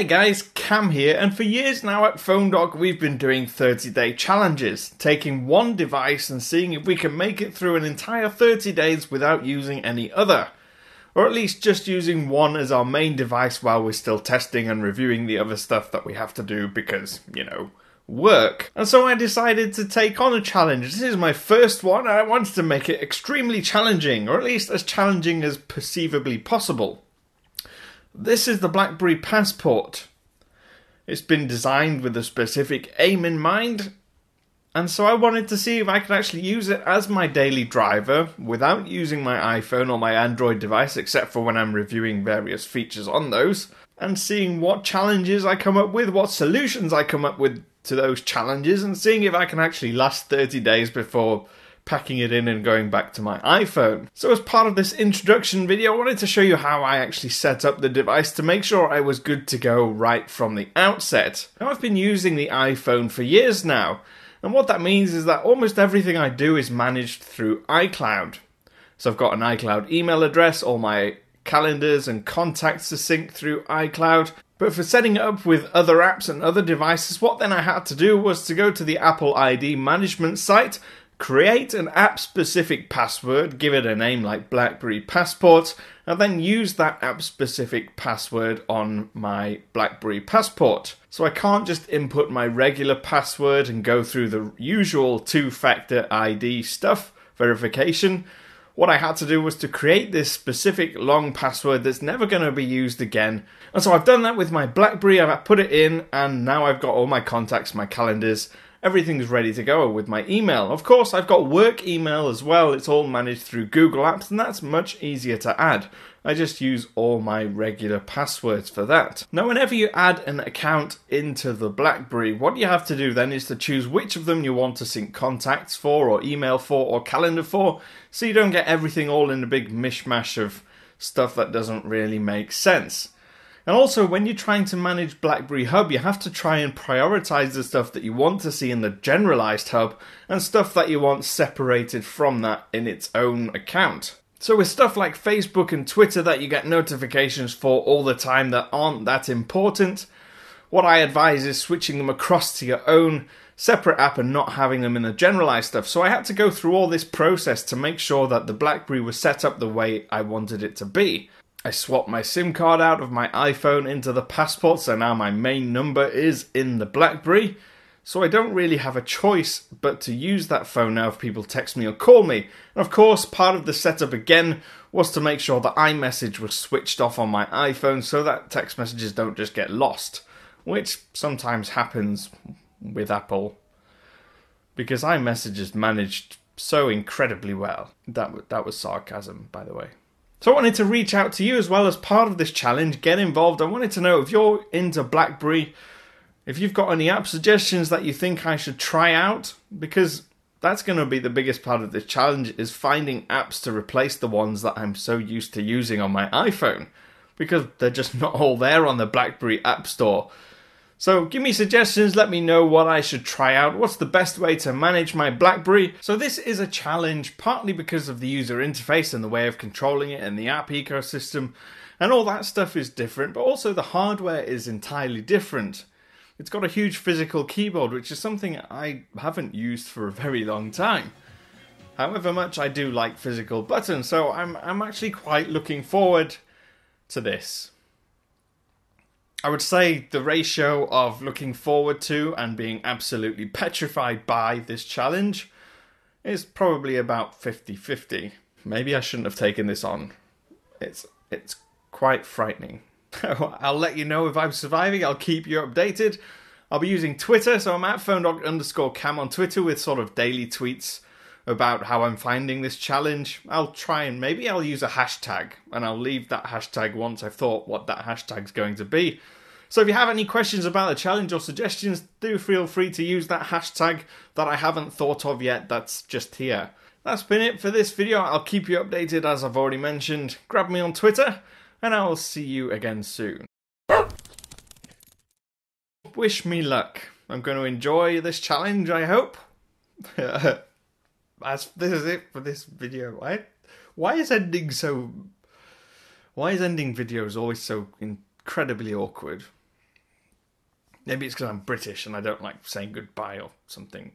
Hey guys, Cam here, and for years now at PhoneDoc we've been doing 30-day challenges, taking one device and seeing if we can make it through an entire 30 days without using any other. Or at least just using one as our main device while we're still testing and reviewing the other stuff that we have to do because, work. And so I decided to take on a challenge. This is my first one and I wanted to make it extremely challenging, or at least as challenging as perceivably possible. This is the BlackBerry Passport. It's been designed with a specific aim in mind, and so I wanted to see if I could actually use it as my daily driver without using my iPhone or my Android device, except for when I'm reviewing various features on those, and seeing what challenges I come up with, what solutions I come up with to those challenges, and seeing if I can actually last 30 days before packing it in and going back to my iPhone. So as part of this introduction video, I wanted to show you how I actually set up the device to make sure I was good to go right from the outset. Now, I've been using the iPhone for years now, and what that means is that almost everything I do is managed through iCloud. So I've got an iCloud email address, all my calendars and contacts are synced through iCloud. But for setting it up with other apps and other devices, what then I had to do was to go to the Apple ID management site, create an app-specific password, give it a name like BlackBerry Passport, and then use that app-specific password on my BlackBerry Passport. So I can't just input my regular password and go through the usual two-factor ID stuff, verification. What I had to do was to create this specific long password that's never going to be used again. And so I've done that with my BlackBerry, I've put it in, and now I've got all my contacts, my calendars, everything's ready to go with my email. Of course, I've got work email as well. It's all managed through Google Apps, and that's much easier to add. I just use all my regular passwords for that. Now, whenever you add an account into the BlackBerry, what you have to do then is to choose which of them you want to sync contacts for, or email for, or calendar for, so you don't get everything all in a big mishmash of stuff that doesn't really make sense. And also, when you're trying to manage BlackBerry Hub, you have to try and prioritize the stuff that you want to see in the generalized hub and stuff that you want separated from that in its own account. So with stuff like Facebook and Twitter that you get notifications for all the time that aren't that important, what I advise is switching them across to your own separate app and not having them in the generalized stuff. So I had to go through all this process to make sure that the BlackBerry was set up the way I wanted it to be. I swapped my SIM card out of my iPhone into the Passport, so now my main number is in the BlackBerry. So I don't really have a choice but to use that phone now if people text me or call me. And of course, part of the setup again was to make sure that iMessage was switched off on my iPhone so that text messages don't just get lost, which sometimes happens with Apple, because iMessage is managed so incredibly well. That was sarcasm, by the way. So I wanted to reach out to you as well as part of this challenge, get involved. I wanted to know if you're into BlackBerry, if you've got any app suggestions that you think I should try out, because that's going to be the biggest part of this challenge, is finding apps to replace the ones that I'm so used to using on my iPhone, because they're just not all there on the BlackBerry App Store. So give me suggestions, let me know what I should try out, what's the best way to manage my BlackBerry. So this is a challenge partly because of the user interface and the way of controlling it and the app ecosystem, and all that stuff is different, but also the hardware is entirely different. It's got a huge physical keyboard, which is something I haven't used for a very long time. However much I do like physical buttons, so I'm actually quite looking forward to this. I would say the ratio of looking forward to and being absolutely petrified by this challenge is probably about 50-50. Maybe I shouldn't have taken this on. It's quite frightening. I'll let you know if I'm surviving. I'll keep you updated. I'll be using Twitter, so I'm at PhoneDoc_Cam on Twitter with sort of daily tweets about how I'm finding this challenge. I'll try and maybe I'll use a hashtag, and I'll leave that hashtag once I've thought what that hashtag's going to be. So if you have any questions about the challenge or suggestions, do feel free to use that hashtag that I haven't thought of yet that's just here. That's been it for this video. I'll keep you updated as I've already mentioned. Grab me on Twitter, and I'll see you again soon. Wish me luck. I'm going to enjoy this challenge, I hope. This is it for this video. Why is ending videos always so incredibly awkward? Maybe it's because I'm British and I don't like saying goodbye or something.